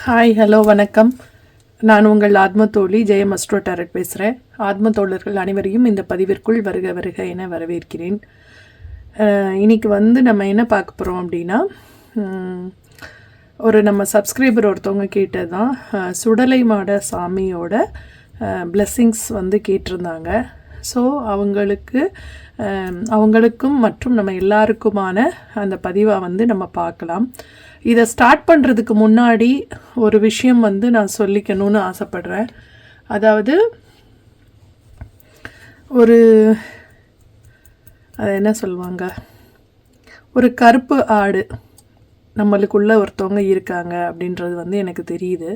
Hi, hello, வணக்கம். நான் உங்கள் ஆத்ம தோழி ஜெயம் அஸ்ட்ரோ டாரட் பேசுகிறேன். ஆத்ம தோழர்கள் அனைவரையும் இந்த பதிவிற்குள் வருக வருக என வரவேற்கிறேன். இன்னைக்கு நம்ம என்ன பார்க்க போகிறோம் அப்படின்னா, நம்ம சப்ஸ்கிரைபர் ஒருத்தவங்க கேட்டது தான், சுடலை மாட சாமியோட பிளெஸ்ஸிங்ஸ் கேட்டிருந்தாங்க. ஸோ அவங்களுக்கும் மற்றும் நம்ம எல்லாருக்குமான அந்த பதிவை நம்ம பார்க்கலாம். இதை ஸ்டார்ட் பண்ணுறதுக்கு முன்னாடி ஒரு விஷயம் நான் சொல்லிக்கணும்னு ஆசைப்படுறேன். அதாவது அது என்ன சொல்லுவாங்க, ஒரு கருப்பு ஆடு நம்மளுக்குள்ள ஒருத்தவங்க இருக்காங்க அப்படின்றது எனக்கு தெரியுது.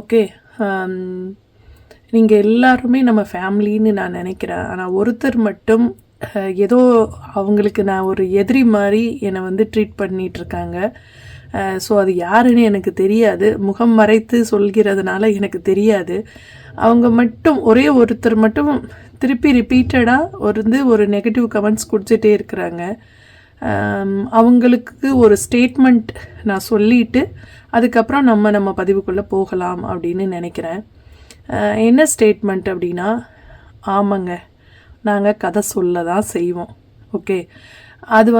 ஓகே, நீங்கள் எல்லாருமே நம்ம ஃபேமிலின்னு நான் நினைக்கிறேன். ஆனால் ஒருத்தர் மட்டும் ஏதோ அவங்களுக்கு நான் ஒரு எதிரி மாதிரி என்னை ட்ரீட் பண்ணிகிட்ருக்காங்க. ஸோ அது யாருன்னு எனக்கு தெரியாது, முகம் மறைத்து சொல்கிறதுனால எனக்கு தெரியாது. அவங்க மட்டும் ஒருத்தர் மட்டும் திருப்பி ரிப்பீட்டடாக ஒரு நெகட்டிவ் கமெண்ட்ஸ் கொடுத்துட்டே இருக்கிறாங்க. அவங்களுக்கு ஒரு ஸ்டேட்மெண்ட் நான் சொல்லிவிட்டு அதுக்கப்புறம் நம்ம பதிவுக்குள்ளே போகலாம் அப்படின்னு நினைக்கிறேன். என்ன ஸ்டேட்மெண்ட் அப்படின்னா, ஆமாங்க, நாங்கள் கதை சொல்ல தான் செய்வோம். ஓகே, அது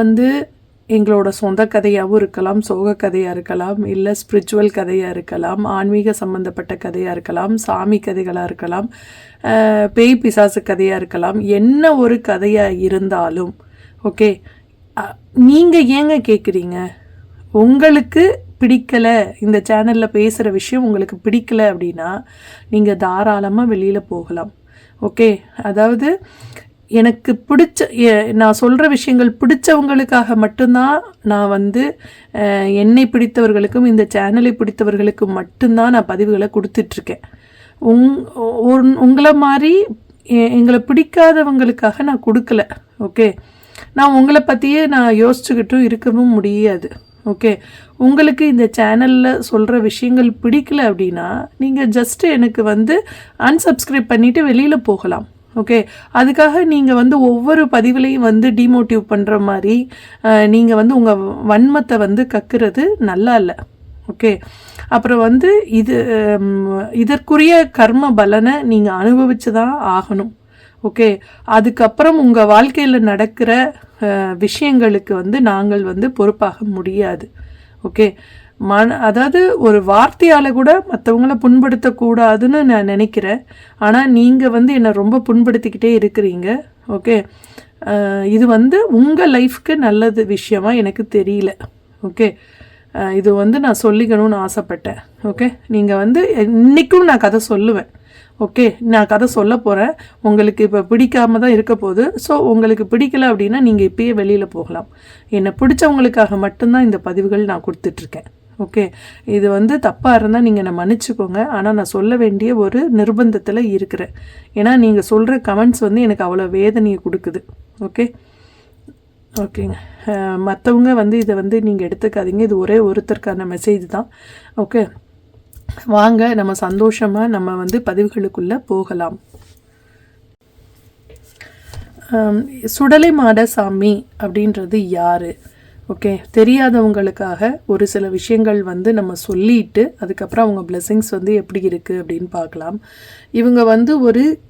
எங்களோட சொந்த கதையாகவும் இருக்கலாம், சோக கதையாக இருக்கலாம், இல்லை ஸ்பிரிச்சுவல் கதையாக இருக்கலாம், ஆன்மீக சம்மந்தப்பட்ட கதையாக இருக்கலாம், சாமி கதைகளாக இருக்கலாம், பேய் பிசாசு கதையாக இருக்கலாம், என்ன ஒரு கதையாக இருந்தாலும் ஓகே, நீங்கள் ஏங்க கேட்குறீங்க? உங்களுக்கு பிடிக்கலை, இந்த சேனலில் பேசுகிற விஷயம் உங்களுக்கு பிடிக்கலை அப்படின்னா நீங்கள் தாராளமாக வெளியில் போகலாம். ஓகே, அதாவது எனக்கு நான் சொல்கிற விஷயங்கள் பிடிச்சவங்களுக்காக மட்டும்தான் நான் என்னை பிடித்தவர்களுக்கும் இந்த சேனலை பிடித்தவர்களுக்கும் மட்டும்தான் நான் பதிவுகளை கொடுத்துட்ருக்கேன். உங்களை மாதிரி எங்களை பிடிக்காதவங்களுக்காக நான் கொடுக்கல. ஓகே, நான் உங்களை பற்றியே நான் யோசிச்சுக்கிட்டும் இருக்கவும் முடியாது. ஓகே, உங்களுக்கு இந்த சேனலில் சொல்கிற விஷயங்கள் பிடிக்கல அப்படின்னா நீங்கள் ஜஸ்ட்டு எனக்கு அன்சப்ஸ்கிரைப் பண்ணிவிட்டு வெளியில் போகலாம். ஓகே, அதுக்காக நீங்கள் ஒவ்வொரு பதிவுலையும் டிமோட்டிவ் பண்ணுற மாதிரி நீங்கள் உங்கள் வன்மத்தை கக்குறது நல்லா இல்லை. ஓகே, அப்புறம் இதற்குரிய கர்ம பலனை நீங்கள் அனுபவிச்சு தான் ஆகணும். ஓகே, அதுக்கப்புறம் உங்கள் வாழ்க்கையில் நடக்கிற விஷயங்களுக்கு நாங்கள் பொறுப்பாக முடியாது. ஓகே, அதாவது ஒரு வார்த்தையால் கூட மற்றவங்கள புண்படுத்தக்கூடாதுன்னு நான் நினைக்கிறேன். ஆனால் நீங்கள் என்னை ரொம்ப புண்படுத்திக்கிட்டே இருக்கிறீங்க. ஓகே, இது உங்கள் லைஃப்க்கு நல்லது விஷயமா எனக்கு தெரியல. ஓகே, இது நான் சொல்லிக்கணும்னு ஆசைப்பட்டேன். ஓகே, நீங்கள் இன்றைக்கும் நான் கதை சொல்லுவேன். ஓகே, நான் கதை சொல்ல போகிறேன். உங்களுக்கு இப்போ பிடிக்காம தான் இருக்க போகுது. ஸோ உங்களுக்கு பிடிக்கல அப்படின்னா நீங்கள் இப்பயே வெளியில் போகலாம். என்னை பிடிச்சவங்களுக்காக மட்டும்தான் இந்த பதிவுகள் நான் கொடுத்துட்ருக்கேன். ஓகே, இது தப்பாக இருந்தால் நீங்கள் என்னை மன்னிச்சுக்கோங்க. ஆனால் நான் சொல்ல வேண்டிய ஒரு நிர்பந்தத்தில் இருக்கிறேன். ஏன்னா நீங்கள் சொல்கிற கமெண்ட்ஸ் எனக்கு அவ்வளோ வேதனையை கொடுக்குது. ஓகே, ஓகேங்க. மற்றவங்க இதை நீங்கள் எடுத்துக்காதீங்க. இது ஒருத்தருக்கான மெசேஜ் தான். ஓகே, வாங்க நம்ம சந்தோஷமாக நம்ம பதிவுகளுக்குள்ளே போகலாம். சுடலை மாட சாமி அப்படின்றது யார்? ஓகே, தெரியாதவங்களுக்காக ஒரு சில விஷயங்கள் நம்ம சொல்லிட்டு அதுக்கப்புறம் அவங்க பிளெஸ்ஸிங்ஸ் எப்படி இருக்குது அப்படின்னு பார்க்கலாம். இவங்க ஒரு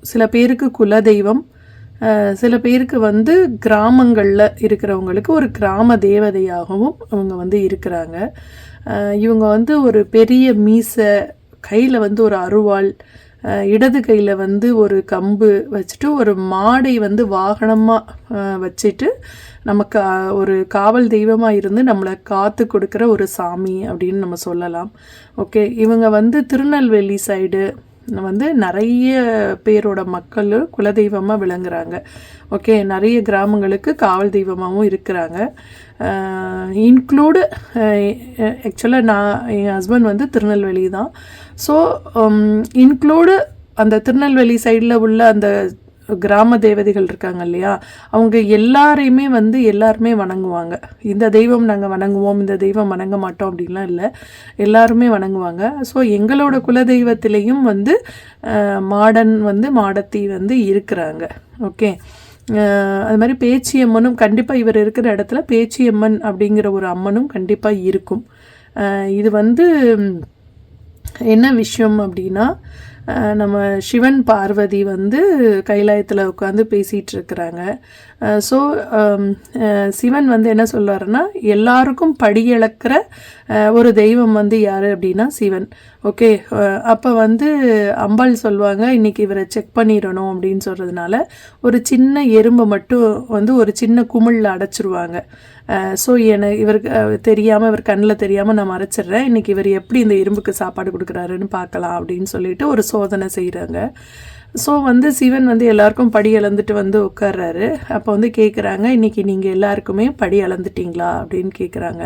சில பேருக்கு குலதெய்வம், சில பேருக்கு கிராமங்களில் இருக்கிறவங்களுக்கு ஒரு கிராம தேவதையாகவும் அவங்க இருக்கிறாங்க. இவங்க ஒரு பெரிய மீசை, கையில் ஒரு அருவாள், இடது கையில் ஒரு கம்பு வச்சுட்டு ஒரு மாடை வாகனமாக வச்சுட்டு நமக்கு ஒரு காவல் தெய்வமாக இருந்து நம்மளை காத்து கொடுக்குற ஒரு சாமி அப்படின்னு நம்ம சொல்லலாம். ஓகே, இவங்க திருநெல்வேலி சைடு நிறைய பேரோட மக்கள் குலதெய்வமாக விளங்குறாங்க. ஓகே, நிறைய கிராமங்களுக்கு காவல் தெய்வமாகவும் இருக்கிறாங்க. இன்க்ளூடு ஆக்சுவலாக என் ஹஸ்பண்ட் திருநெல்வேலி தான். ஸோ இன்க்ளூடு அந்த திருநெல்வேலி சைடில் உள்ள அந்த கிராம தேவதைகள் இருக்காங்க இல்லையா, அவங்க எல்லாரையுமே எல்லாருமே வணங்குவாங்க. இந்த தெய்வம் நாங்கள் வணங்குவோம், இந்த தெய்வம் வணங்க மாட்டோம் அப்படின்லாம் இல்லை, எல்லாருமே வணங்குவாங்க. ஸோ எங்களோட குலதெய்வத்திலையும் மாடன் மாடத்தி இருக்கிறாங்க. ஓகே, அது மாதிரி பேச்சியம்மனும் கண்டிப்பாக இவர் இருக்கிற இடத்துல பேச்சியம்மன் அப்படிங்கிற ஒரு அம்மனும் கண்டிப்பாக இருக்கும். இது வந்து என்ன விஷயம் அப்படின்னா, நம்ம சிவன் பார்வதி வந்து கைலாயத்தில் உட்காந்து பேசிகிட்டு இருக்கிறாங்க. ஸோ சிவன் வந்து என்ன சொல்கிறாருன்னா, எல்லாருக்கும் படியளக்கிற ஒரு தெய்வம் வந்து யார் அப்படின்னா சிவன். ஓகே, அப்போ வந்து அம்பாள் சொல்லுவாங்க, இன்றைக்கி இவரை செக் பண்ணிடணும் அப்படின்னு சொல்கிறதுனால ஒரு சின்ன எறும்பை மட்டும் வந்து ஒரு சின்ன குமிழில் அடைச்சிருவாங்க. ஸோ இவருக்கு தெரியாமல், இவர் கண்ணில் தெரியாமல் நான் மறைச்சிட்றேன், இன்றைக்கி இவர் எப்படி இந்த எறும்புக்கு சாப்பாடு கொடுக்குறாருன்னு பார்க்கலாம் அப்படின்னு சொல்லிட்டு ஒரு சோதனை செய்கிறாங்க. ஸோ வந்து சிவன் வந்து எல்லாருக்கும் படி அளந்துட்டு வந்து உட்கார்றாரு. அப்போ வந்து கேட்குறாங்க, இன்றைக்கி நீங்கள் எல்லாருக்குமே படி அளந்துட்டிங்களா அப்படின்னு கேட்குறாங்க.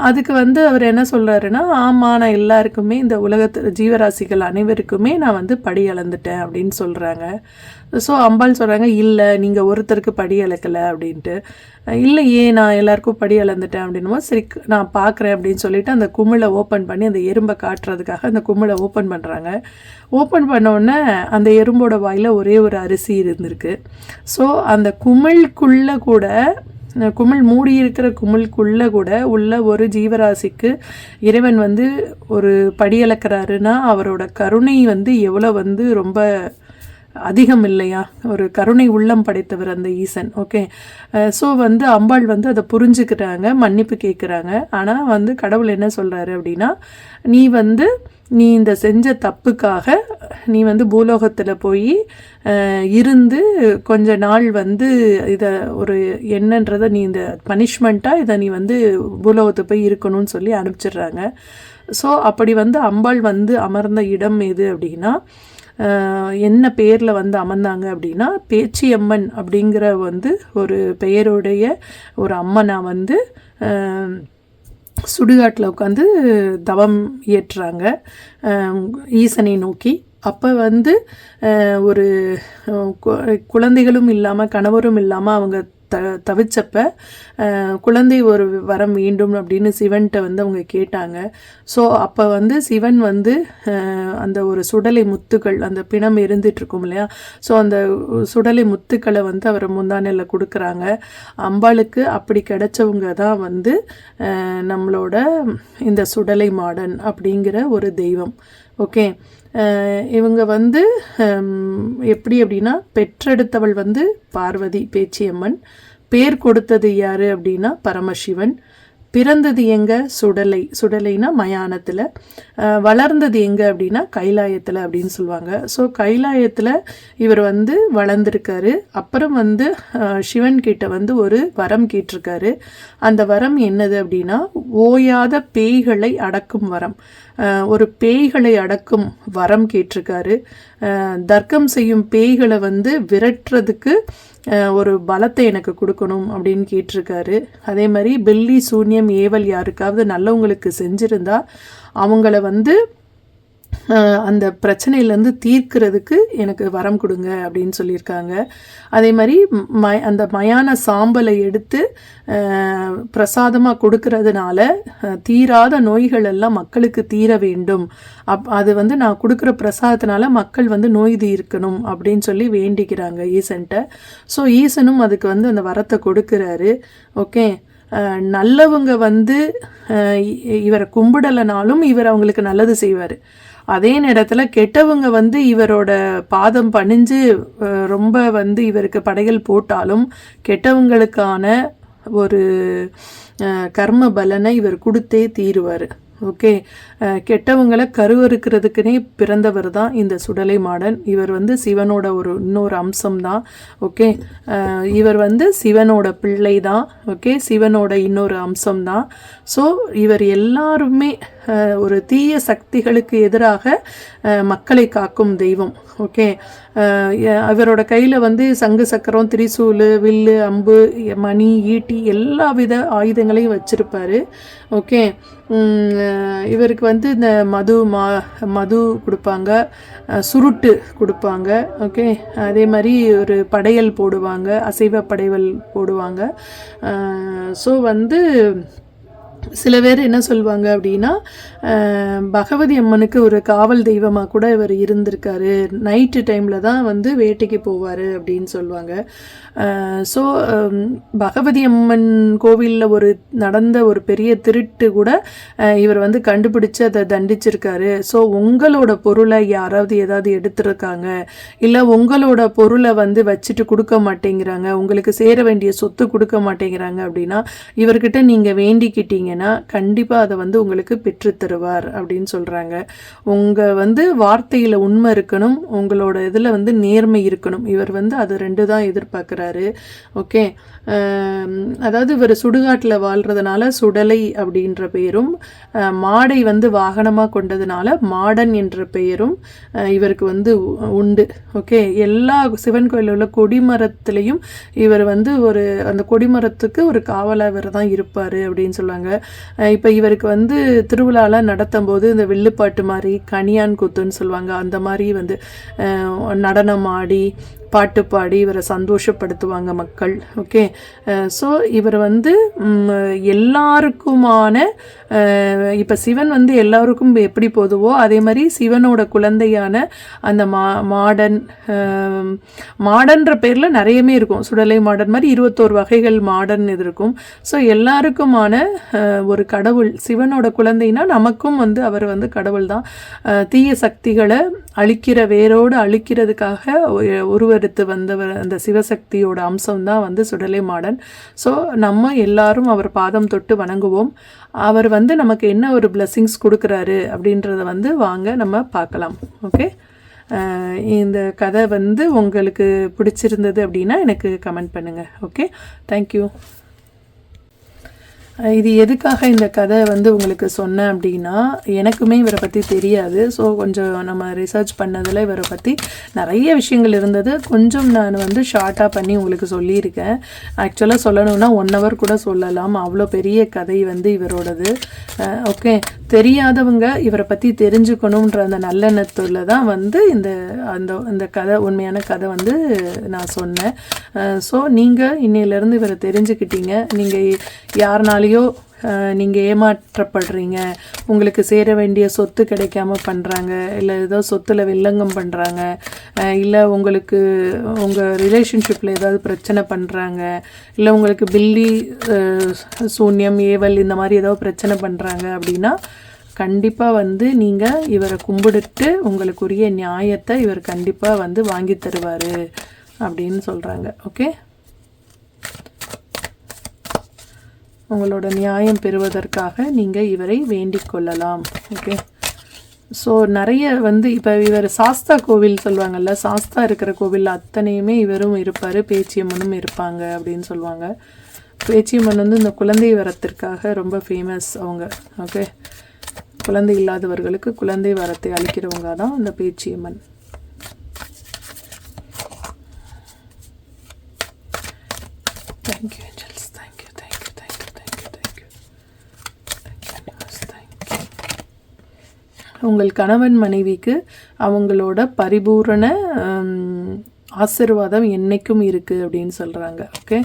அதுக்கு வந்து அவர் என்ன சொல்கிறாருன்னா, ஆமாம், நான் எல்லாருக்குமே இந்த உலகத்து ஜீவராசிகள் அனைவருக்குமே நான் வந்து படி அளந்துட்டேன் அப்படின்னு சொல்கிறாங்க. ஸோ அம்பாள் சொல்கிறாங்க, இல்லை, நீங்கள் ஒருத்தருக்கு படி அளக்கலை அப்படின்ட்டு. இல்லையே, நான் எல்லாருக்கும் படி அளந்துட்டேன் அப்படின்னும், சரி நான் பார்க்குறேன் அப்படின்னு சொல்லிட்டு அந்த குமிழை ஓப்பன் பண்ணி அந்த எறும்பை காட்டுறதுக்காக அந்த குமிழை ஓப்பன் பண்ணுறாங்க. ஓப்பன் பண்ணோடனே அந்த எறும்போட வாயில் ஒரே ஒரு அரிசி இருந்திருக்கு. ஸோ அந்த குமிழ்க்குள்ளே கூட, குமிழ் மூடி இருக்கிற குமிழ்க்குள்ளே கூட உள்ள ஒரு ஜீவராசிக்கு இறைவன் வந்து ஒரு படியளக்கிறாருன்னா அவரோட கருணை வந்து எவ்வளோ வந்து ரொம்ப அதிகம் இல்லையா? ஒரு கருணை உள்ளம் படைத்தவர் அந்த ஈசன். ஓகே, ஸோ வந்து அம்பாள் வந்து அதை புரிஞ்சுக்கிறாங்க, மன்னிப்பு கேட்குறாங்க. ஆனால் வந்து கடவுள் என்ன சொல்கிறாரு அப்படின்னா, நீ இந்த செஞ்ச தப்புக்காக நீ வந்து பூலோகத்தில் போய் இருந்து கொஞ்ச நாள் வந்து இதை ஒரு என்னன்றதை நீ இந்த பனிஷ்மெண்ட்டாக இதை நீ வந்து பூலோகத்தை போய் இருக்கணும்னு சொல்லி அனுப்பிச்சிடுறாங்க. ஸோ அப்படி வந்து அம்பாள் வந்து அமர்ந்த இடம் எது அப்படின்னா, என்ன பேரில் வந்து அமர்ந்தாங்க அப்படின்னா, பேச்சியம்மன் அப்படிங்கிற வந்து ஒரு பெயருடைய ஒரு அம்மனை வந்து சுடுகாட்டில் உட்காந்து தவம் ஏற்றுறாங்க ஈசனை நோக்கி. அப்போ வந்து ஒரு குழந்தைகளும் இல்லாமல் கணவரும் இல்லாமல் அவங்க தவிச்சப்ப குழந்தை ஒரு வரம் வேண்டும் அப்படின்னு சிவன்கிட்ட வந்து அவங்க கேட்டாங்க. ஸோ அப்போ வந்து சிவன் வந்து அந்த ஒரு சுடலை முத்துக்கள், அந்த பிணம் இருந்துகிட்ருக்கும் இல்லையா, ஸோ அந்த சுடலை முத்துக்களை வந்து அவர் முந்தானையில் கொடுக்குறாங்க. அம்பாளுக்கு அப்படி கிடைச்சவங்க தான் வந்து நம்மளோட இந்த சுடலை மாடன் அப்படிங்கிற ஒரு தெய்வம். ஓகே, இவங்க வந்து எப்படி அப்படின்னா, பெற்றெடுத்தவள் வந்து பார்வதி பேச்சியம்மன், பேர் கொடுத்தது யார் அப்படின்னா பரமசிவன், பிறந்தது எங்கே சுடலைனா மயானத்தில், வளர்ந்தது எங்கே அப்படின்னா கைலாயத்தில் அப்படின்னு சொல்லுவாங்க. ஸோ கைலாயத்தில் இவர் வந்து வளர்ந்துருக்காரு. அப்புறம் வந்து சிவன்கிட்ட வந்து ஒரு வரம் கேட்டிருக்காரு. அந்த வரம் என்னது அப்படின்னா, ஓயாத பேய்களை அடக்கும் வரம். ஒரு பேய்களை அடக்கும் வரம் கேட்டிருக்காரு. தர்க்கம் செய்யும் பேய்களை வந்து விரட்டுறதுக்கு ஒரு பலத்தை எனக்கு கொடுக்கணும் அப்படின்னு கேட்டிருக்காரு. அதே மாதிரி பில்லி சூன்யம் ஏவல் யாருக்காவது நல்லவங்களுக்கு செஞ்சுருந்தா அவங்கள வந்து அந்த பிரச்சனையிலேருந்து தீர்க்கிறதுக்கு எனக்கு வரம் கொடுங்க அப்படின்னு சொல்லியிருக்காங்க. அதே மாதிரி அந்த மயான சாம்பலை எடுத்து பிரசாதமாக கொடுக்கறதுனால தீராத நோய்கள் எல்லாம் மக்களுக்கு தீர வேண்டும். அது வந்து நான் கொடுக்குற பிரசாதத்தினால மக்கள் வந்து நோய் தீர்க்கணும் அப்படின்னு சொல்லி வேண்டிக்கிறாங்க ஈசன்ட்ட. ஸோ ஈசனும் அதுக்கு வந்து அந்த வரத்தை கொடுக்குறாரு. ஓகே, நல்லவங்க வந்து இவரை கும்பிடலைனாலும் இவர் அவங்களுக்கு நல்லது செய்வார். அதே நேரத்தில் கெட்டவங்க வந்து இவரோட பாதம் பணிஞ்சு ரொம்ப வந்து இவருக்கு படைகள் போட்டாலும் கெட்டவங்களுக்கான ஒரு கர்ம பலனை இவர் கொடுத்தே தீருவார். ஓகே, கெட்டவங்களை கருவறுக்கிறதுக்குனே பிறந்தவர் தான் இந்த சுடலை மாடன். இவர் வந்து சிவனோட இன்னொரு அம்சம்தான். ஓகே, இவர் வந்து சிவனோட பிள்ளை தான். ஓகே, சிவனோட இன்னொரு அம்சம்தான். ஸோ இவர் எல்லாருமே ஒரு தீய சக்திகளுக்கு எதிராக மக்களை காக்கும் தெய்வம். ஓகே, அவரோட கையில் வந்து சங்கு சக்கரம், திரிசூல், வில்லு, அம்பு, மணி, ஈட்டி எல்லா வித ஆயுதங்களையும் வச்சிருப்பாரு. ஓகே, இவருக்கு வந்து இந்த மது கொடுப்பாங்க, சுருட்டு கொடுப்பாங்க. ஓகே, அதே மாதிரி ஒரு படையல் போடுவாங்க, அசைவ படையல் போடுவாங்க. ஸோ வந்து சில பேர் என்ன சொல்லுவாங்க அப்படின்னா, பகவதி அம்மனுக்கு ஒரு காவல் தெய்வமாக கூட இவர் இருந்திருக்காரு, நைட்டு டைமில் தான் வந்து வேட்டைக்கு போவார் அப்படின்னு சொல்லுவாங்க. ஸோ பகவதி அம்மன் கோவிலில் நடந்த ஒரு பெரிய திருட்டு கூட இவர் வந்து கண்டுபிடிச்சு அதை தண்டிச்சிருக்காரு. ஸோ உங்களோட பொருளை யாராவது ஏதாவது எடுத்துருக்காங்க, இல்லை உங்களோட பொருளை வந்து வச்சுட்டு கொடுக்க மாட்டேங்கிறாங்க, உங்களுக்கு சேர வேண்டிய சொத்து கொடுக்க மாட்டேங்கிறாங்க அப்படின்னா இவர்கிட்ட நீங்கள் வேண்டிக்கிட்டீங்கன்னா கண்டிப்பாக அதை வந்து உங்களுக்கு பெற்றுத்தருவார் அப்படின்னு சொல்கிறாங்க. உங்கள் வந்து வார்த்தையில் உண்மை இருக்கணும், உங்களோட இதில் வந்து நேர்மை இருக்கணும். இவர் வந்து அது 2 தான் எதிர்பார்க்குறாரு. ஓகே, அதாவது இவர் சுடுகாட்டில் வாழ்கிறதுனால சுடலை அப்படின்ற பெயரும், மாடை வந்து வாகனமாக கொண்டதுனால மாடன் என்ற பெயரும் இவருக்கு வந்து உண்டு. ஓகே, எல்லா சிவன் கோயிலில் உள்ள கொடிமரத்துலேயும் இவர் வந்து அந்த கொடிமரத்துக்கு ஒரு காவலர் தான் இருப்பார் அப்படின்னு சொல்லுவாங்க. இப்போ இவருக்கு வந்து திருவிழாலாம் நடத்தும் போது இந்த வில்லுப்பாட்டு மாதிரி கனியான் கூத்துன்னு சொல்லுவாங்க, அந்த மாதிரி வந்து நடனம் ஆடி பாட்டு பாடி இவரை சந்தோஷப்படுத்துவாங்க மக்கள். ஓகே, ஸோ இவர் வந்து எல்லாருக்குமான, இப்போ சிவன் வந்து எல்லாருக்கும் எப்படி போதுவோ அதே மாதிரி சிவனோட குழந்தையான அந்த மாடன்ற பேரில் நிறையமே இருக்கும். சுடலை மாடன் மாதிரி 21 வகைகள் மாடன் இது இருக்கும். ஸோ எல்லாருக்குமான ஒரு கடவுள், சிவனோட குழந்தைனா நமக்கும் வந்து அவர் வந்து கடவுள் தான். தீய சக்திகளை வேரோடு அழிக்கிறதுக்காக உருவெடுத்து வந்தவர் அந்த சிவசக்தியோட அம்சம் தான் வந்து சுடலை மாடன். ஸோ நம்ம எல்லாரும் அவர் பாதம் தொட்டு வணங்குவோம். அவர் வந்து நமக்கு என்ன ஒரு பிளெஸிங்ஸ் கொடுக்குறாரு அப்படின்றத வந்து வாங்க நம்ம பார்க்கலாம். ஓகே, இந்த கதை வந்து உங்களுக்கு பிடிச்சிருந்தது அப்படின்னா எனக்கு கமெண்ட் பண்ணுங்கள். Okay, thank you. இது எதுக்காக இந்த கதை வந்து உங்களுக்கு சொன்னேன் அப்படின்னா, எனக்குமே இவரை பற்றி தெரியாது. ஸோ கொஞ்சம் நம்ம ரிசர்ச் பண்ணதில் இவரை பற்றி நிறைய விஷயங்கள் இருந்தது. கொஞ்சம் நான் வந்து ஷார்ட்டாக பண்ணி உங்களுக்கு சொல்லியிருக்கேன். ஆக்சுவலாக சொல்லணும்னா 1 hour கூட சொல்லலாம், அவ்வளோ பெரிய கதை வந்து இவரோடது. ஓகே, தெரியாதவங்க இவரை பற்றி தெரிஞ்சுக்கணுன்ற அந்த நல்லெண்ணத்தில் தான் வந்து இந்த கதை, உண்மையான கதை வந்து நான் சொன்னேன். ஸோ நீங்கள் இன்னையிலேருந்து இவரை தெரிஞ்சுக்கிட்டீங்க. நீங்கள் யாருனாலையோ நீங்கள் ஏமாற்றப்படுறீங்க, உங்களுக்கு சேர வேண்டிய சொத்து கிடைக்காம பண்ணுறாங்க, இல்லை ஏதோ சொத்தில் வில்லங்கம் பண்ணுறாங்க, இல்லை உங்களுக்கு உங்கள் ரிலேஷன்ஷிப்பில் ஏதாவது பிரச்சனை பண்ணுறாங்க, இல்லை உங்களுக்கு பில்லி சூன்யம் ஏவல் இந்த மாதிரி ஏதோ பிரச்சனை பண்ணுறாங்க அப்படின்னா கண்டிப்பாக வந்து நீங்கள் இவரை கும்பிடுட்டு உங்களுக்குரிய நியாயத்தை இவர் கண்டிப்பாக வந்து வாங்கி தருவார் அப்படின்னு சொல்கிறாங்க. ஓகே, உங்களோட நியாயம் பெறுவதற்காக நீங்கள் இவரை வேண்டிக் கொள்ளலாம். ஓகே, ஸோ நிறைய வந்து இப்போ இவர் சாஸ்தா கோவில் சொல்லுவாங்கள்ல, சாஸ்தா இருக்கிற கோவிலில் அத்தனையுமே இவரும் இருப்பார், பேச்சியம்மனும் இருப்பாங்க அப்படின்னு சொல்லுவாங்க. பேச்சியம்மன் வந்து இந்த குழந்தை வரத்திற்காக ரொம்ப ஃபேமஸ் அவங்க. ஓகே, குழந்தை இல்லாதவர்களுக்கு குழந்தை வரத்தை அளிக்கிறவங்க தான் இந்த Pechiyamman. Thank you angels, thank you thank you thank you thank you thank you thank you. உங்கள் கணவன் மனைவிக்கு அவங்களோட பரிபூரண ஆசீர்வாதம் என்றைக்கும் இருக்குது அப்படின்னு சொல்கிறாங்க. ஓகே,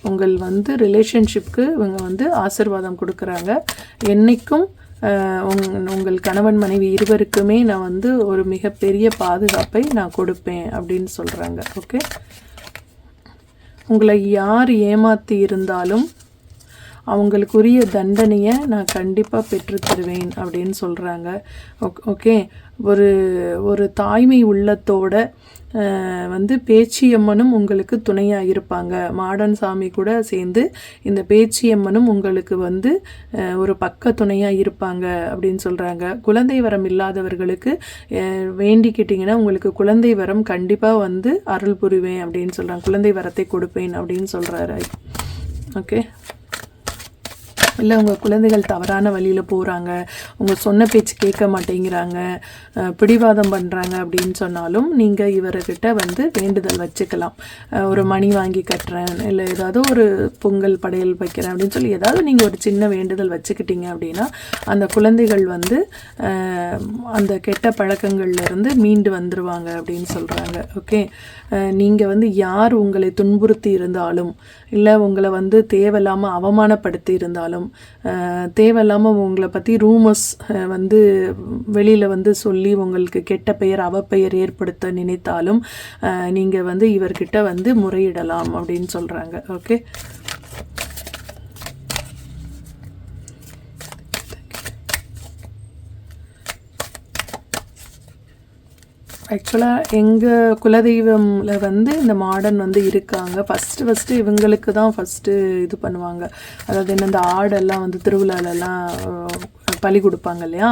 உங்கள் வந்து ரிலேஷன்ஷிப்க்கு இவங்க வந்து ஆசீர்வாதம் கொடுக்குறாங்க. என்றைக்கும் உங்கள் கணவன் மனைவி இருவருக்குமே நான் வந்து ஒரு மிகப்பெரிய பாதுகாப்பை நான் கொடுப்பேன் அப்படின்னு சொல்கிறாங்க. ஓகே, உங்களை யார் ஏமாற்றி இருந்தாலும் அவங்களுக்குரிய தண்டனையை நான் கண்டிப்பாக பெற்றுத்தருவேன் அப்படின்னு சொல்கிறாங்க. ஓகே, ஒரு தாய்மை உள்ளத்தோட வந்து பேச்சியம்மனும் உங்களுக்கு துணையாக இருப்பாங்க. மாடன் சாமி கூட சேர்ந்து இந்த பேச்சியம்மனும் உங்களுக்கு வந்து ஒரு பக்க துணையாக இருப்பாங்க அப்படின்னு சொல்கிறாங்க. குழந்தை வரம் இல்லாதவர்களுக்கு வேண்டிக்கிட்டிங்கன்னா உங்களுக்கு குழந்தை வரம் கண்டிப்பாக வந்து அருள் புரிவேன் அப்படின்னு சொல்கிறாங்க. குழந்தை வரத்தை கொடுப்பேன் அப்படின்னு சொல்கிறாரு. ஓகே, இல்லை உங்கள் குழந்தைகள் தவறான வழியில் போகிறாங்க, உங்கள் சொன்ன பேச்சு கேட்க மாட்டேங்கிறாங்க, பிடிவாதம் பண்ணுறாங்க அப்படின்னு சொன்னாலும் நீங்கள் இவர்கிட்ட வந்து வேண்டுதல் வச்சுக்கலாம். ஒரு மணி வாங்கி கட்டுறேன், இல்லை ஏதாவது ஒரு பொங்கல் படையல் வைக்கிறேன் அப்படின்னு சொல்லி ஏதாவது நீங்கள் ஒரு சின்ன வேண்டுதல் வச்சுக்கிட்டீங்க அப்படின்னா அந்த குழந்தைகள் வந்து அந்த கெட்ட பழக்கங்கள்லேருந்து மீண்டு வந்துடுவாங்க அப்படின்னு சொல்கிறாங்க. ஓகே, நீங்கள் வந்து யார் உங்களை துன்புறுத்தி இருந்தாலும் இல்லை உங்களை வந்து தேவையில்லாமல் அவமானப்படுத்தி இருந்தாலும் தேவையில்லாமல் உங்களை பற்றி ரூமர்ஸ் வந்து வெளியில் வந்து சொல்லி உங்களுக்கு கெட்ட பெயர் அவப்பெயர் ஏற்படுத்த நினைத்தாலும் நீங்கள் வந்து இவர்கிட்ட வந்து முறையிடலாம் அப்படின்னு சொல்கிறாங்க. ஓகே, ஆக்சுவலாக எங்கள் குலதெய்வமில் வந்து இந்த மாடன் வந்து இருக்காங்க. ஃபஸ்ட்டு இவங்களுக்கு தான் ஃபஸ்ட்டு இது பண்ணுவாங்க. அதாவது என்ன, இந்த ஆடெல்லாம் வந்து திருவிழாலெல்லாம் பலி கொடுப்பாங்க இல்லையா,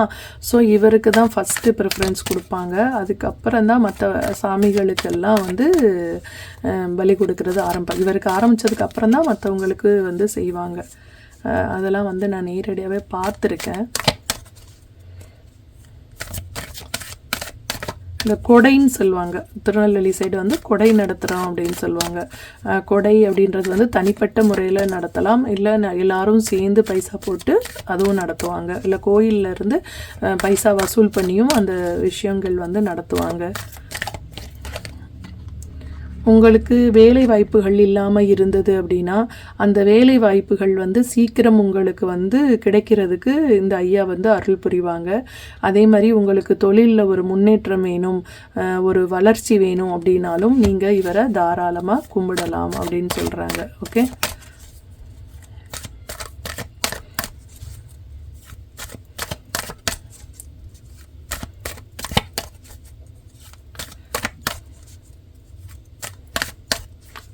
ஸோ இவருக்கு தான் ஃபஸ்ட்டு ப்ரிஃபரன்ஸ் கொடுப்பாங்க. அதுக்கப்புறம் தான் மற்ற சாமிகளுக்கெல்லாம் வந்து பலி கொடுக்கறது இவருக்கு ஆரம்பித்ததுக்கு அப்புறம் தான் மற்றவங்களுக்கு வந்து செய்வாங்க. அதெல்லாம் வந்து நான் நேரடியாகவே பார்த்துருக்கேன். இந்த கொடைன்னு சொல்லுவாங்க, திருநெல்வேலி சைடு வந்து கொடை நடத்துகிறோம் அப்படின்னு சொல்லுவாங்க. கொடை அப்படின்றது வந்து தனிப்பட்ட முறையில் நடத்தலாம், இல்லை எல்லாரும் சேர்ந்து பைசா போட்டு அதுவும் நடத்துவாங்க, இல்லை கோயிலிருந்து பைசா வசூல் பண்ணியும் அந்த விஷயங்கள் வந்து நடத்துவாங்க. உங்களுக்கு வேலை வாய்ப்புகள் இல்லாமல் இருந்தது அப்படின்னா அந்த வேலை வாய்ப்புகள் வந்து சீக்கிரம் உங்களுக்கு வந்து கிடைக்கிறதுக்கு இந்த ஐயா வந்து அருள் புரிவாங்க. அதே மாதிரி உங்களுக்கு தொழிலில் ஒரு முன்னேற்றம் வேணும், ஒரு வளர்ச்சி வேணும் அப்படின்னாலும் நீங்கள் இவரை தாராளமாக கும்பிடலாம் அப்படின்னு சொல்கிறாங்க. ஓகே,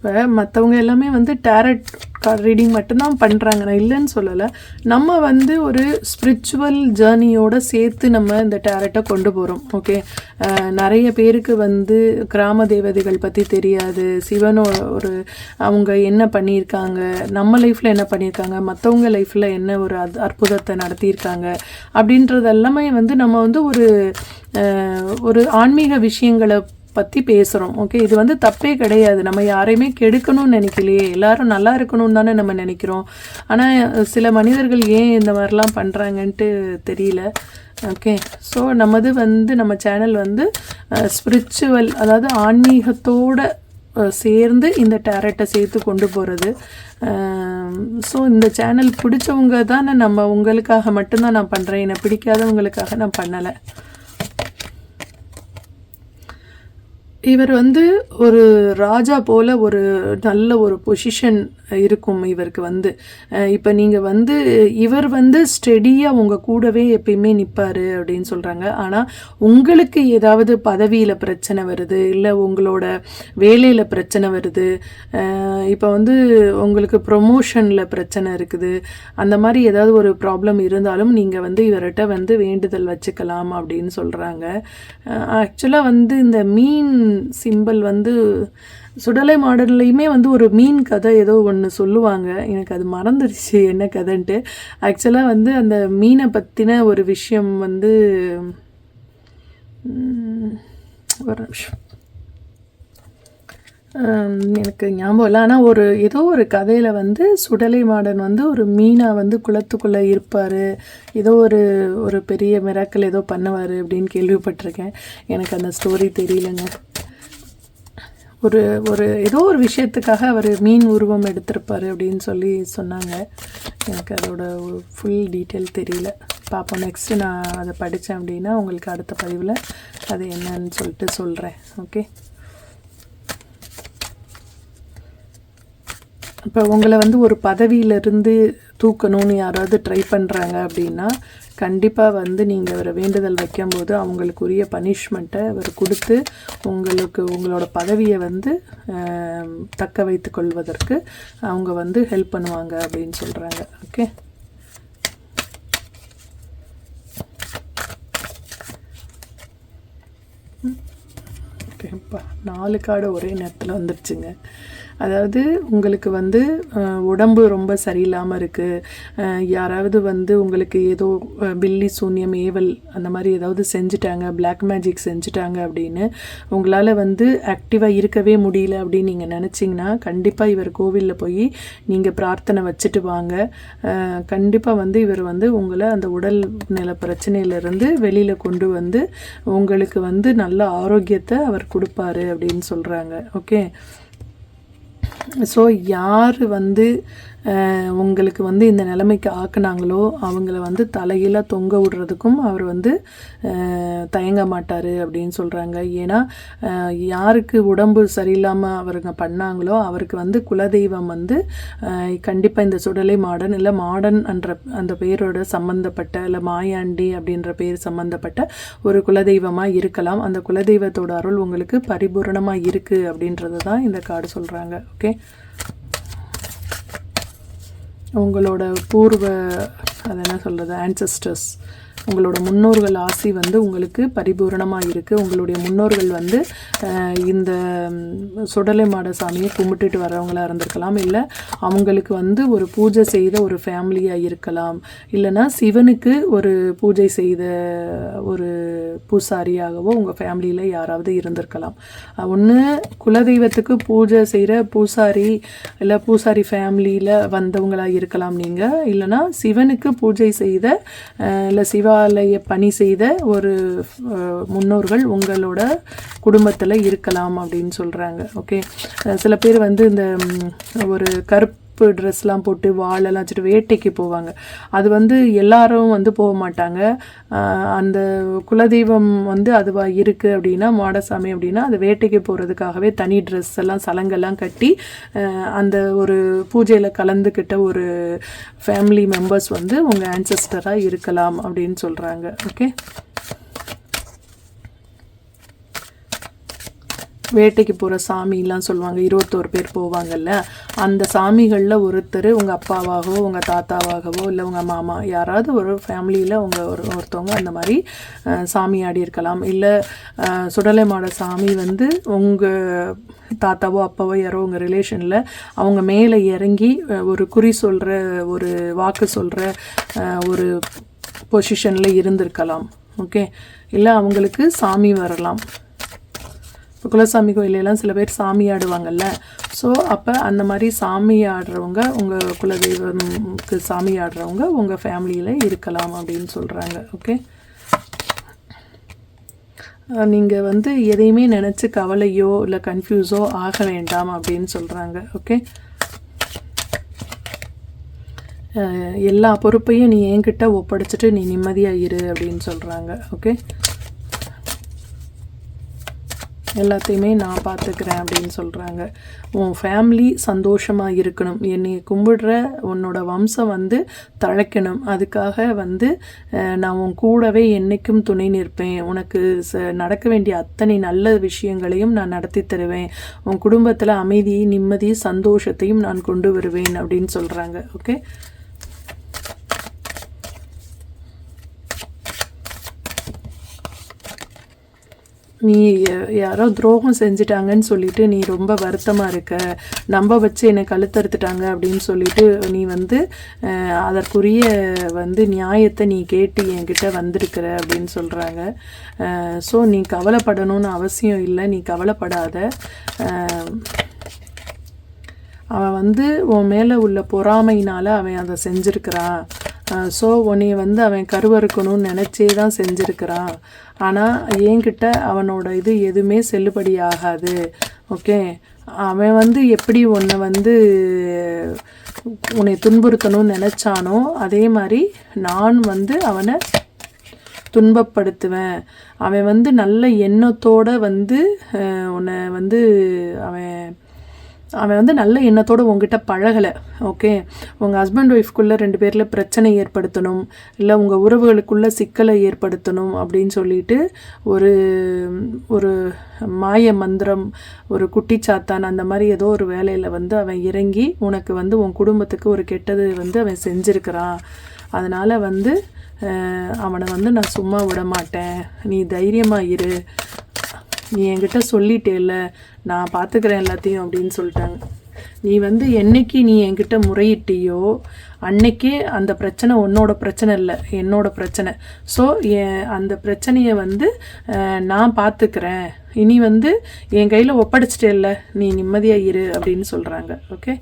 இப்போ மற்றவங்க எல்லாமே வந்து டேரட் கார்டு ரீடிங் மட்டும்தான் பண்ணுறாங்க, நான் இல்லைன்னு சொல்லலை. நம்ம வந்து ஒரு ஸ்பிரிச்சுவல் ஜேர்னியோடு சேர்த்து நம்ம இந்த டேரட்டை கொண்டு போகிறோம். ஓகே, நிறைய பேருக்கு வந்து கிராம தேவதைகள் பற்றி தெரியாது, ஒரு அவங்க என்ன பண்ணியிருக்காங்க, நம்ம லைஃப்பில் என்ன பண்ணியிருக்காங்க, மற்றவங்க லைஃப்பில் என்ன ஒரு அற்புதத்தை நடத்தியிருக்காங்க அப்படின்றது எல்லாமே வந்து நம்ம வந்து ஒரு ஆன்மீக விஷயங்களை பற்றி பேசுகிறோம். ஓகே, இது வந்து தப்பே கிடையாது. நம்ம யாரையுமே கெடுக்கணும்னு நினைக்கலையே, எல்லாரும் நல்லா இருக்கணும்னு தானே நம்ம நினைக்கிறோம். ஆனால் சில மனிதர்கள் ஏன் இந்த மாதிரிலாம் பண்ணுறாங்கன்ட்டு தெரியல. ஓகே, ஸோ நம்ம சேனல் வந்து ஸ்பிரிச்சுவல், அதாவது ஆன்மீகத்தோடு சேர்ந்து இந்த டேரட்டை சேர்த்து கொண்டு போகிறது. ஸோ இந்த சேனல் பிடிச்சவங்க தானே, நம்ம உங்களுக்காக மட்டும்தான் நான் பண்ணுறேன், என்னை பிடிக்காதவங்களுக்காக நான் பண்ணலை. இவர் வந்து ஒரு ராஜா போல் ஒரு நல்ல ஒரு பொசிஷன் இருக்கும் இவருக்கு வந்து. இப்போ நீங்கள் வந்து இவர் வந்து ஸ்டெடியாக உங்கள் கூடவே எப்பயுமே நிற்பார் அப்படின்னு சொல்கிறாங்க. ஆனால் உங்களுக்கு ஏதாவது பதவியில் பிரச்சனை வருது, இல்லை உங்களோட வேலையில் பிரச்சனை வருது, இப்போ வந்து உங்களுக்கு ப்ரொமோஷனில் பிரச்சனை இருக்குது, அந்த மாதிரி ஏதாவது ஒரு ப்ராப்ளம் இருந்தாலும் நீங்கள் வந்து இவர்கிட்ட வந்து வேண்டுதல் வச்சுக்கலாம் அப்படின்னு சொல்கிறாங்க. ஆக்சுவலாக வந்து இந்த மீன் சிம்பிள் வந்து சுடலை மாடல்லையுமே வந்து ஒரு மீன் கதை ஏதோ ஒன்று சொல்லுவாங்க, எனக்கு அது மறந்துடுச்சு என்ன கதைன்ட்டு. ஆக்சுவலாக வந்து அந்த மீனை பற்றின ஒரு விஷயம் வந்து ஒரு நிமிஷம் எனக்கு ஞாபகம் இல்லை. ஆனால் ஏதோ ஒரு கதையில் வந்து சுடலை மாடன் வந்து ஒரு மீனாக வந்து குளத்துக்குள்ளே இருப்பார், ஏதோ ஒரு பெரிய மிராக்கள் ஏதோ பண்ணுவார் அப்படின்னு கேள்விப்பட்டிருக்கேன். எனக்கு அந்த ஸ்டோரி தெரியலங்க. ஏதோ ஒரு விஷயத்துக்காக அவர் மீன் உருவம் எடுத்திருப்பார் அப்படின்னு சொல்லி சொன்னாங்க. எனக்கு அதோட ஃபுல் டீட்டெயில் தெரியல. பார்ப்போம், நெக்ஸ்ட்டு நான் அதை படித்தேன் அப்படின்னா உங்களுக்கு அடுத்த பதிவில் அது என்னன்னு சொல்லிட்டு சொல்கிறேன். ஓகே, இப்போ உங்களை வந்து ஒரு பதவியிலிருந்து தூக்கணும்னு யாராவது ட்ரை பண்ணுறாங்க அப்படின்னா கண்டிப்பாக வந்து நீங்கள் அவரை வேண்டுதல் வைக்கும்போது அவங்களுக்குரிய பனிஷ்மெண்ட்டை அவர் கொடுத்து உங்களோட பதவியை வந்து தக்க வைத்து கொள்வதற்கு அவங்க வந்து ஹெல்ப் பண்ணுவாங்க அப்படின்னு சொல்கிறாங்க. ஓகே, ஓகேப்பா, 4 கார்டு ஒரே நேரத்தில் வந்துருச்சுங்க. அதாவது உங்களுக்கு வந்து உடம்பு ரொம்ப சரியில்லாமல் இருக்குது, யாராவது வந்து உங்களுக்கு ஏதோ பில்லி சூன்யம் ஏவல் அந்த மாதிரி ஏதாவது செஞ்சுட்டாங்க, பிளாக் மேஜிக் செஞ்சுட்டாங்க அப்படின்னு உங்களால் வந்து ஆக்டிவாக இருக்கவே முடியல அப்படின்னு நீங்கள் நினச்சிங்கன்னா கண்டிப்பாக இவர் கோவிலில் போய் நீங்கள் பிரார்த்தனை வச்சுட்டு வாங்க. கண்டிப்பாக வந்து இவர் வந்து உங்களை அந்த உடல் நில பிரச்சனையிலேருந்து வெளியில் கொண்டு வந்து உங்களுக்கு வந்து நல்ல ஆரோக்கியத்தை அவர் கொடுப்பாரு அப்படின்னு சொல்கிறாங்க. ஓகே, ஸோ யார் வந்து உங்களுக்கு வந்து இந்த நிலைமைக்கு ஆக்குனாங்களோ அவங்கள வந்து தலையில தொங்க விடுறதுக்கும் அவர் வந்து தயங்க மாட்டார் அப்படின்னு சொல்கிறாங்க. ஏன்னா யாருக்கு உடம்பு சரியில்லாமல் அவருங்க பண்ணாங்களோ அவருக்கு வந்து குலதெய்வம் வந்து கண்டிப்பாக இந்த சுடலை மாடன் இல்லை மாடன் என்ற அந்த பேரோட சம்மந்தப்பட்ட இல்லை மாயாண்டி அப்படின்ற பேர் சம்மந்தப்பட்ட ஒரு குலதெய்வமாக இருக்கலாம். அந்த குலதெய்வத்தோட அருள் உங்களுக்கு பரிபூரணமாக இருக்குது அப்படின்றது தான் இந்த கார்டு சொல்கிறாங்க. ஓகே, உங்களோட பூர்வ அது என்ன சொல்கிறது ஆன்சஸ்டர்ஸ் உங்களோட முன்னோர்கள் ஆசி வந்து உங்களுக்கு பரிபூரணமாக இருக்குது. உங்களுடைய முன்னோர்கள் வந்து இந்த சுடலை மாட சாமியை கும்பிட்டுட்டு வரவங்களாக இருந்திருக்கலாம், இல்லை அவங்களுக்கு வந்து ஒரு பூஜை செய்த ஒரு ஃபேமிலியாக இருக்கலாம், இல்லைனா சிவனுக்கு ஒரு பூஜை செய்த ஒரு பூசாரியாகவோ உங்கள் ஃபேமிலியில் யாராவது இருந்திருக்கலாம். ஒன்று குலதெய்வத்துக்கு பூஜை செய்கிற பூசாரி இல்லை பூசாரி ஃபேமிலியில் வந்தவங்களாக இருக்கலாம் நீங்கள், இல்லைனா சிவனுக்கு பூஜை செய்த இல்லை சிவாலய பணி செய்த ஒரு முன்னோர்கள் உங்களோட குடும்பத்தில் இருக்கலாம் அப்படின்னு சொல்கிறாங்க. ஓகே, சில பேர் வந்து இந்த ஒரு கருப்பு ட்ரெஸ்லாம் போட்டு வாழெல்லாம் வச்சுட்டு வேட்டைக்கு போவாங்க. அது வந்து எல்லாரும் வந்து போக மாட்டாங்க. அந்த குலதெய்வம் வந்து அதுவாக இருக்குது அப்படின்னா மாடசாமி அப்படின்னா அது வேட்டைக்கு போகிறதுக்காகவே தனி ட்ரெஸ் எல்லாம் சலங்கெல்லாம் கட்டி அந்த ஒரு பூஜையில் கலந்துக்கிட்ட ஒரு ஃபேமிலி மெம்பர்ஸ் வந்து உங்கள் ஆன்சஸ்டராக இருக்கலாம் அப்படின்னு சொல்கிறாங்க. ஓகே, வேட்டைக்கு போகிற சாமிலாம் சொல்லுவாங்க, 21 பேர் போவாங்கல்ல, அந்த சாமிகளில் ஒருத்தர் உங்கள் அப்பாவாகவோ உங்கள் தாத்தாவாகவோ இல்லை உங்கள் மாமா யாராவது ஒரு ஃபேமிலியில் ஒருத்தவங்க அந்த மாதிரி சாமி ஆடி இருக்கலாம். இல்லை சுடலை மாட சாமி வந்து உங்கள் தாத்தாவோ அப்பாவோ யாரோ உங்கள் ரிலேஷனில் அவங்க மேலே இறங்கி ஒரு குறி சொல்கிற ஒரு வாக்கு சொல்கிற ஒரு பொசிஷனில் இருந்திருக்கலாம். ஓகே, இல்லை அவங்களுக்கு சாமி வரலாம். இப்போ குலசாமி கோயிலெல்லாம் சில பேர் சாமி ஆடுவாங்கல்ல, ஸோ அப்போ அந்த மாதிரி சாமி ஆடுறவங்க உங்கள் குலதெய்வம்க்கு சாமி ஆடுறவங்க உங்கள் ஃபேமிலியில் இருக்கலாம் அப்படின்னு சொல்கிறாங்க. ஓகே, நீங்கள் வந்து எதையுமே நினச்சி கவலையோ இல்லை கன்ஃபியூஸோ ஆக வேண்டாம் அப்படின்னு சொல்கிறாங்க. ஓகே, எல்லா பொறுப்பையும் நீ என்கிட்ட ஒப்படைச்சிட்டு நீ நிம்மதியாக இரு அப்படின்னு சொல்கிறாங்க. ஓகே, எல்லாத்தையுமே நான் பார்த்துக்கிறேன் அப்படின்னு சொல்கிறாங்க. உன் ஃபேமிலி சந்தோஷமாக இருக்கணும், என்னை கும்பிடுற உன்னோட வம்சம் வந்து தழைக்கணும், அதுக்காக வந்து நான் உன் கூடவே என்றைக்கும் துணை நிற்பேன், உனக்கு நடக்க வேண்டிய அத்தனை நல்ல விஷயங்களையும் நான் நடத்தி தருவேன், உன் குடும்பத்தில் அமைதி நிம்மதி சந்தோஷத்தையும் நான் கொண்டு வருவேன் அப்படின்னு சொல்கிறாங்க. ஓகே, நீ யாரோ துரோகம் செஞ்சிட்டாங்கன்னு சொல்லிட்டு நீ ரொம்ப வருத்தமாக இருக்க, நம்ப வச்சு என்னை கழுத்தறுத்துட்டாங்க அப்படின்னு சொல்லிட்டு நீ வந்து அதற்குரிய வந்து நியாயத்தை நீ கேட்டு என்கிட்ட வந்திருக்கிற அப்படின்னு சொல்கிறாங்க. ஸோ நீ கவலைப்படணும்னு அவசியம் இல்லை, நீ கவலைப்படாத. அவன் வந்து உன் மேலே உள்ள பொறாமையினால் அவன் அதை செஞ்சுருக்கிறான். ஸோ உன்னை வந்து அவன் கருவறுக்கணும்னு நினச்சே தான் செஞ்சுருக்கிறான். ஆனால் என்கிட்ட அவனோட இது எதுவுமே செல்லுபடி ஆகாது. ஓகே, அவன் வந்து எப்படி உன்னை வந்து உன்னை துன்புறுத்தணும்னு நினச்சானோ அதே மாதிரி நான் வந்து அவனை துன்பப்படுத்துவேன். அவன் வந்து நல்ல எண்ணத்தோடு வந்து உன்னை வந்து அவன் வந்து நல்ல எண்ணத்தோடு உங்ககிட்ட பழகலை. ஓகே, உங்கள் ஹஸ்பண்ட் ஒய்ஃப்குள்ளே 2 பேரில் பிரச்சனை ஏற்படுத்தணும், இல்லை உங்கள் உறவுகளுக்குள்ளே சிக்கலை ஏற்படுத்தணும் அப்படின்னு சொல்லிட்டு ஒரு மாய மந்திரம், ஒரு குட்டிச்சாத்தான் அந்த மாதிரி ஏதோ ஒரு வேலையில் வந்து அவன் இறங்கி உனக்கு வந்து உன் குடும்பத்துக்கு ஒரு கெட்டது வந்து அவன் செஞ்சுருக்கிறான். அதனால் வந்து அவனை வந்து நான் சும்மா விட மாட்டேன், நீ தைரியமாக இரு, நீ என்கிட்ட சொல்லிட்டேல்ல நான் பார்த்துக்கிறேன் எல்லாத்தையும் அப்படின்னு சொல்லிட்டாங்க. நீ வந்து என்னைக்கு நீ என்கிட்ட முறையிட்டியோ அன்னைக்கே அந்த பிரச்சனை உன்னோட பிரச்சனை இல்லை, என்னோட பிரச்சனை. ஸோ அந்த பிரச்சனையை வந்து நான் பார்த்துக்கிறேன், இனி வந்து என் கையில் ஒப்படைச்சிட்டே இல்லை, நீ நிம்மதியாக இரு அப்படின்னு சொல்கிறாங்க. ஓகே,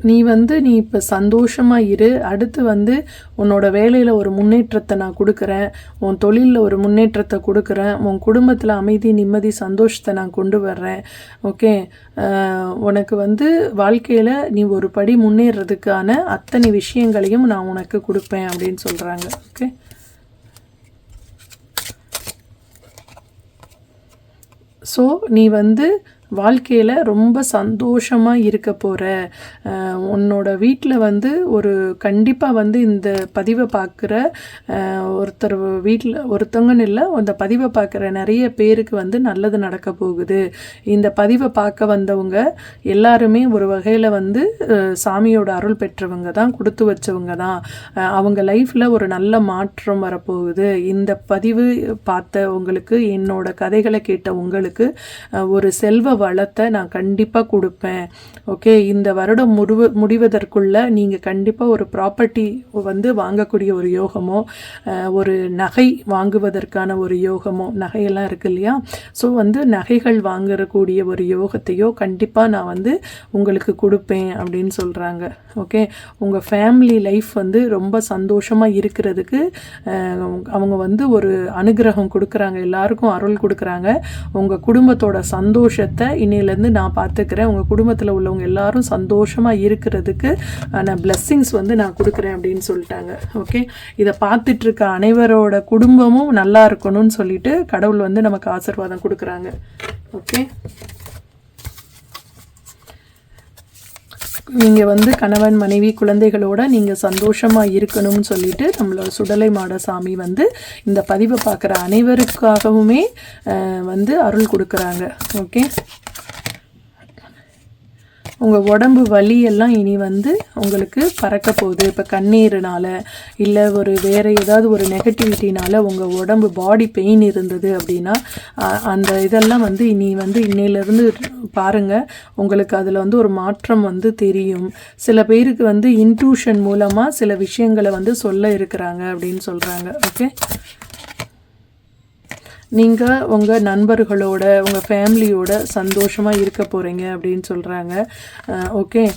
நீ இப்போ சந்தோஷமாக இரு. அடுத்து உன்னோட வேலையில் ஒரு முன்னேற்றத்தை நான் கொடுக்குறேன், உன் தொழிலில் ஒரு முன்னேற்றத்தை கொடுக்குறேன், உன் குடும்பத்தில் அமைதி நிம்மதி சந்தோஷத்தை நான் கொண்டு வர்றேன். ஓகே, உனக்கு வாழ்க்கையில் நீ ஒரு படி முன்னேறதுக்கான அத்தனை விஷயங்களையும் நான் உனக்கு கொடுப்பேன் அப்படின்னு சொல்கிறாங்க. ஓகே, ஸோ நீ வாழ்க்கையில் ரொம்ப சந்தோஷமாக இருக்க போகிற. உன்னோட வீட்டில் ஒரு கண்டிப்பாக இந்த பதிவை பார்க்குற ஒருத்தர் வீட்டில் ஒருத்தவங்கன்னு இல்லை, அந்த பதிவை பார்க்குற நிறைய பேருக்கு நல்லது நடக்க போகுது. இந்த பதிவை பார்க்க வந்தவங்க எல்லாருமே ஒரு வகையில் சாமியோட அருள் பெற்றவங்க தான், கொடுத்து வச்சவங்க தான். அவங்க லைஃப்பில் ஒரு நல்ல மாற்றம் வரப்போகுது. இந்த பதிவு பார்த்த உங்களுக்கு, என்னோட கதைகளை கேட்ட உங்களுக்கு ஒரு செல்வ வளத்தை நான் கண்டிப்பாக கொடுப்பேன். ஓகே, இந்த வருடம் முடிவதற்குள்ள நீங்கள் கண்டிப்பாக ஒரு ப்ராப்பர்ட்டி வாங்கக்கூடிய ஒரு யோகமோ, ஒரு நகை வாங்குவதற்கான ஒரு யோகமோ, நகையெல்லாம் இருக்கு இல்லையா, ஸோ நகைகள் வாங்கக்கூடிய ஒரு யோகத்தையோ கண்டிப்பாக நான் உங்களுக்கு கொடுப்பேன் அப்படின்னு சொல்கிறாங்க. ஓகே, உங்கள் ஃபேமிலி லைஃப் ரொம்ப சந்தோஷமாக இருக்கிறதுக்கு அவங்க ஒரு அனுகிரகம் கொடுக்குறாங்க, எல்லாருக்கும் அருள் கொடுக்குறாங்க. உங்கள் குடும்பத்தோட சந்தோஷத்தை இன்னையிலேருந்து நான் பார்த்துக்கிறேன். உங்கள் குடும்பத்தில் உள்ளவங்க எல்லாரும் சந்தோஷமாக இருக்கிறதுக்கு நான் பிளெஸ்ஸிங்ஸ் நான் கொடுக்குறேன் அப்படின்னு சொல்லிட்டாங்க. ஓகே, இதை பார்த்துட்டு இருக்க அனைவரோட குடும்பமும் நல்லா இருக்கணும்னு சொல்லிட்டு கடவுள் நமக்கு ஆசீர்வாதம் கொடுக்குறாங்க. ஓகே, நீங்கள் கணவன் மனைவி குழந்தைகளோட நீங்கள் சந்தோஷமாக இருக்கணும்னு சொல்லிட்டு நம்மளோட சுடலை மாட சாமி இந்த பதிவை பார்க்குற அனைவருக்காகவுமே அருள் கொடுக்குறாங்க. ஓகே, உங்கள் உடம்பு வலியெல்லாம் இனி உங்களுக்கு பறக்க போகுது. இப்போ கண்ணீர்னால இல்லை வேறு ஏதாவது ஒரு நெகட்டிவிட்டினால உங்கள் உடம்பு பாடி பெயின் இருந்தது அப்படின்னா அந்த இதெல்லாம் இனி இன்னையிலேருந்து பாருங்கள், உங்களுக்கு அதில் ஒரு மாற்றம் தெரியும். சில பேருக்கு இன்ட்யூஷன் மூலமாக சில விஷயங்களை சொல்ல இருக்கிறாங்க அப்படின்னு சொல்கிறாங்க. ஓகே, நீங்கள் உங்கள் நண்பர்களோட உங்கள் ஃபேமிலியோட சந்தோஷமாக இருக்க போகிறீங்க அப்படின்னு சொல்கிறாங்க. ஓகே,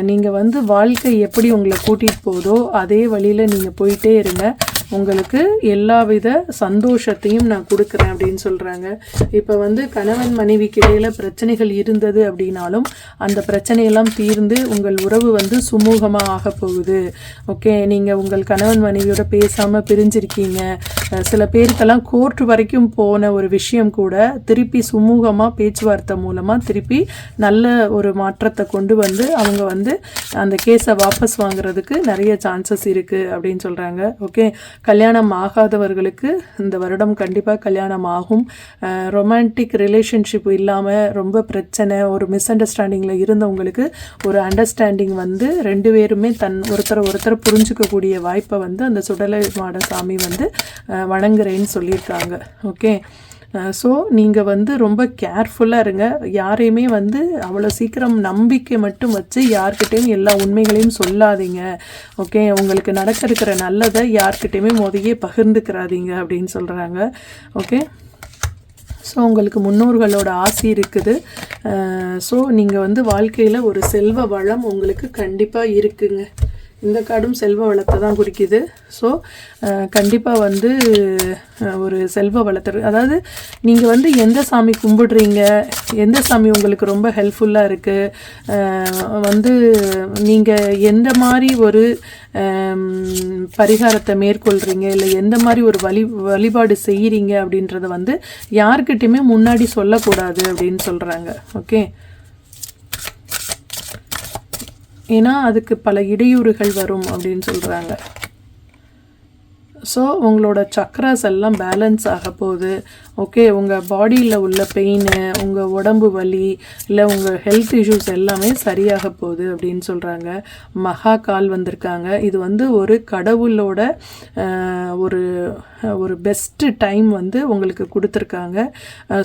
நீங்கள் வாழ்க்கை எப்படி உங்களை கூட்டிகிட்டு போதோ அதே வழியில் நீங்கள் போயிட்டே இருங்க. உங்களுக்கு எல்லா வித சந்தோஷத்தையும் நான் கொடுக்குறேன் அப்படின்னு சொல்கிறாங்க. இப்போ கணவன் மனைவிக்கு இடையில் பிரச்சனைகள் இருந்தது அப்படின்னாலும் அந்த பிரச்சனையெல்லாம் தீர்ந்து உங்கள் உறவு சுமூகமாக ஆக போகுது. ஓகே, நீங்கள் உங்கள் கணவன் மனைவியோட பேசாமல் பிரிஞ்சிருக்கீங்க. சில பேருக்கெல்லாம் கோர்ட் வரைக்கும் போன ஒரு விஷயம் கூட திருப்பி சுமூகமாக பேச்சுவார்த்தை மூலமாக திருப்பி நல்ல ஒரு மாற்றத்தை கொண்டு அவங்க அந்த கேஸை வாபஸ் வாங்குறதுக்கு நிறைய சான்சஸ் இருக்குது அப்படின்னு சொல்கிறாங்க. ஓகே, கல்யாணம் ஆகாதவர்களுக்கு இந்த வருடம் கண்டிப்பாக கல்யாணம் ஆகும். ரொமான்டிக் ரிலேஷன்ஷிப் இல்லாமல் ரொம்ப பிரச்சனை, ஒரு மிஸ் அண்டர்ஸ்டாண்டிங்கில் இருந்தவங்களுக்கு ஒரு அண்டர்ஸ்டாண்டிங் ரெண்டு பேருமே ஒருத்தரை புரிஞ்சுக்கக்கூடிய வாய்ப்பை அந்த சுடலை மாட சாமி வணங்குறேன்னு சொல்லியிருக்காங்க. ஓகே, ஸோ நீங்கள் ரொம்ப கேர்ஃபுல்லாக இருங்க. யாரையுமே அவ்வளோ சீக்கிரம் நம்பிக்கை மட்டும் வச்சு யார்கிட்டையும் எல்லா உண்மைகளையும் சொல்லாதீங்க. ஓகே, உங்களுக்கு நடக்க இருக்கிற நல்லதை யார்கிட்டையுமே முதலே பகிர்ந்துக்கிறாதீங்க அப்படின்னு சொல்கிறாங்க. ஓகே, ஸோ உங்களுக்கு முன்னோர்களோட ஆசி இருக்குது. ஸோ நீங்கள் வாழ்க்கையில் ஒரு செல்வ வளம் உங்களுக்கு கண்டிப்பாக இருக்குங்க. இந்த கார்டும் செல்வ வளத்தை தான் குறிக்குது. ஸோ கண்டிப்பாக ஒரு செல்வ வளத்தை, அதாவது நீங்கள் எந்த சாமி கும்பிடுறீங்க, எந்த சாமி உங்களுக்கு ரொம்ப ஹெல்ப்ஃபுல்லாக இருக்குது, நீங்கள் எந்த மாதிரி ஒரு பரிகாரத்தை மேற்கொள்கிறீங்க, இல்லை எந்த மாதிரி ஒரு வழிபாடு செய்கிறீங்க அப்படின்றத யார்கிட்டையுமே முன்னாடி சொல்லக்கூடாது அப்படின்னு சொல்கிறாங்க. ஓகே, ஏன்னா அதுக்கு பல இடையூறுகள் வரும் அப்படின்னு சொல்கிறாங்க. ஸோ உங்களோட சக்ராஸ் எல்லாம் பேலன்ஸ் ஆக போகுது. ஓகே, உங்கள் பாடியில் உள்ள பெயின், உங்கள் உடம்பு வலி, இல்லை உங்கள் ஹெல்த் இஷ்யூஸ் எல்லாமே சரியாக போகுது அப்படின்னு சொல்கிறாங்க. மகா கால் வந்திருக்காங்க. இது ஒரு கடவுளோட ஒரு பெஸ்ட்டு டைம் உங்களுக்கு கொடுத்துருக்காங்க.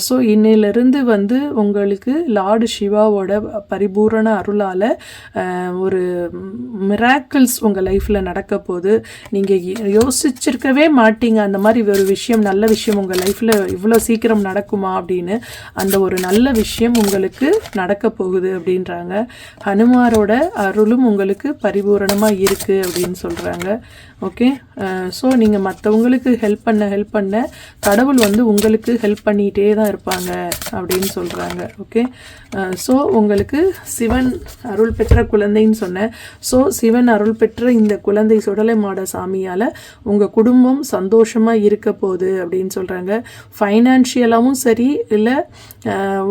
ஸோ இன்னையிலிருந்து உங்களுக்கு லார்டு சிவாவோட பரிபூரண அருளால் ஒரு மிராக்கிள்ஸ் உங்கள் லைஃப்பில் நடக்க போகுது. நீங்கள் யோசிச்ச யோசிச்சிருக்கவே மாட்டீங்க அந்த மாதிரி ஒரு விஷயம், நல்ல விஷயம் உங்கள் லைஃப்பில் இவ்வளோ சீக்கிரம் நடக்குமா அப்படின்னு. அந்த ஒரு நல்ல விஷயம் உங்களுக்கு நடக்க போகுது அப்படின்றாங்க. ஹனுமாரோட அருளும் உங்களுக்கு பரிபூரணமாக இருக்குது அப்படின்னு சொல்கிறாங்க. ஓகே, ஸோ நீங்கள் மற்றவங்களுக்கு ஹெல்ப் பண்ண கடவுள் வந்து உங்களுக்கு ஹெல்ப் பண்ணிகிட்டே தான் இருப்பாங்க அப்படின்னு சொல்கிறாங்க. ஓகே, ஸோ உங்களுக்கு சிவன் அருள் பெற்ற குழந்தைன்னு சொன்னேன். ஸோ சிவன் அருள் பெற்ற இந்த குழந்தை சுடலை மாட சாமியால் உங்கள் குடும்பம் சந்தோஷமாக இருக்க போகுது அப்படின்னு சொல்கிறாங்க. ஃபைனான்ஷியலாகவும் சரி, இல்லை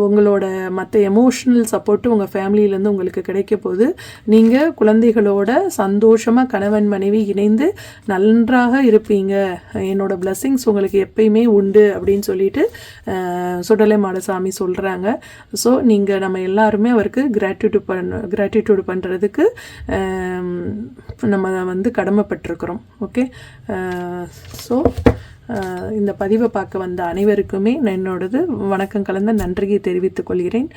உங்களோட மற்ற எமோஷ்னல் சப்போர்ட்டு உங்கள் ஃபேமிலியிலேருந்து உங்களுக்கு கிடைக்க போகுது. நீங்கள் குழந்தைகளோட சந்தோஷமாக கணவன் மனைவி இணைந்து நன்றாக இருப்பீங்க. என்னோட பிளெஸ்ஸிங்ஸ் உங்களுக்கு எப்பயுமே உண்டு அப்படின்னு சொல்லிட்டு சுடலை மாடசாமி சொல்கிறாங்க. ஸோ நீங்கள் நம்ம எல்லாருமே அவருக்கு கிராட்டிடியூட் பண்ணுறதுக்கு நம்ம வந்து கடமைப்பட்டிருக்கிறோம். ஓகே, ஸோ இந்த பதிவை பார்க்க வந்த அனைவருக்குமே என்னோடது வணக்கம் கலந்த நன்றியை தெரிவித்துக் கொள்கிறேன்.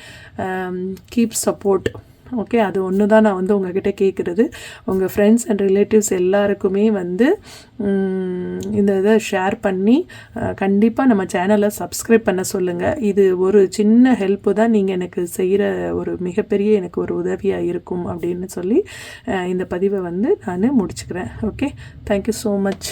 Keep support. ஓகே, அது ஒன்று தான் நான் வந்து உங்ககிட்ட கேட்குறது. உங்கள் ஃப்ரெண்ட்ஸ் அண்ட் ரிலேட்டிவ்ஸ் எல்லாருக்குமே வந்து இந்த இதை ஷேர் பண்ணி கண்டிப்பாக நம்ம சேனலை சப்ஸ்கிரைப் பண்ண சொல்லுங்கள். இது ஒரு சின்ன ஹெல்ப்பு தான், நீங்கள் எனக்கு செய்கிற ஒரு மிகப்பெரிய எனக்கு ஒரு உதவியாக இருக்கும் அப்படின்னு சொல்லி இந்த பதிவை வந்து நான் முடிச்சுக்கிறேன். Okay, thank you so much.